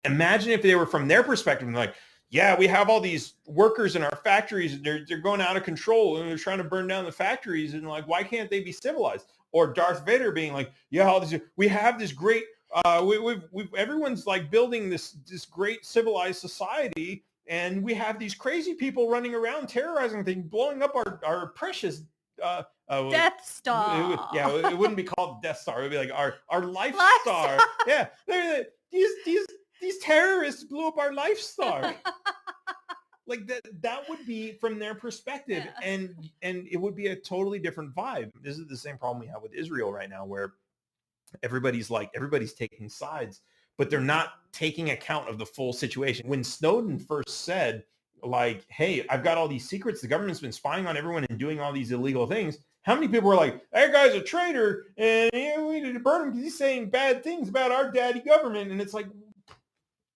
Imagine if they were from their perspective and like, yeah, we have all these workers in our factories and they're going out of control and they're trying to burn down the factories and like, why can't they be civilized? Or Darth Vader being like, yeah, all these, we have this great, everyone's like building this great civilized society, and we have these crazy people running around terrorizing things, blowing up our precious Death Star. it wouldn't be called Death Star. It would be like our Life Star. Yeah, these terrorists blew up our Life Star. Like that would be from their perspective, and it would be a totally different vibe. This is the same problem we have with Israel right now, where everybody's taking sides, but they're not taking account of the full situation. When Snowden first said, like, hey, I've got all these secrets, the government's been spying on everyone and doing all these illegal things, how many people were like, that guy's a traitor and we need to burn him because he's saying bad things about our daddy government? And it's like,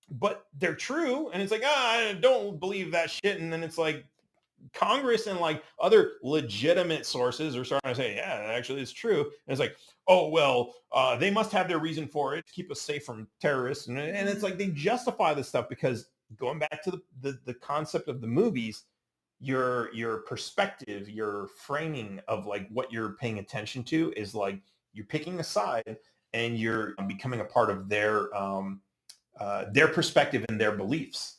but they're true. And it's like, I don't believe that shit. And then it's like Congress and like other legitimate sources are starting to say, yeah, actually it's true. And it's like, oh, well, they must have their reason for it to keep us safe from terrorists. And it's like they justify this stuff because going back to the concept of the movies, your perspective, your framing of like what you're paying attention to is like you're picking a side and you're becoming a part of their perspective and their beliefs,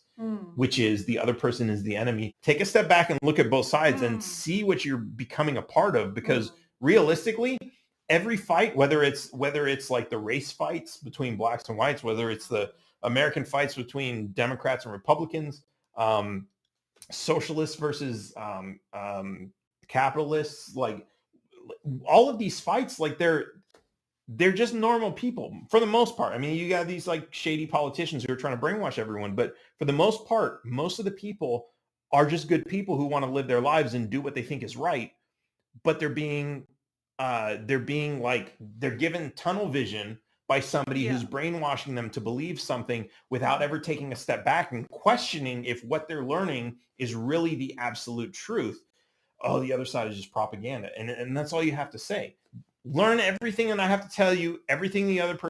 which is the other person is the enemy. Take a step back and look at both sides and see what you're becoming a part of, because realistically, every fight, whether it's like the race fights between blacks and whites, whether it's the American fights between Democrats and Republicans, socialists versus capitalists, like all of these fights, like they're just normal people for the most part. I mean, you got these like shady politicians who are trying to brainwash everyone, but for the most part, most of the people are just good people who want to live their lives and do what they think is right. But they're being like, they're given tunnel vision by somebody who's brainwashing them to believe something without ever taking a step back and questioning if what they're learning is really the absolute truth. Oh, the other side is just propaganda. And that's all you have to say. Learn everything, and I have to tell you everything the other person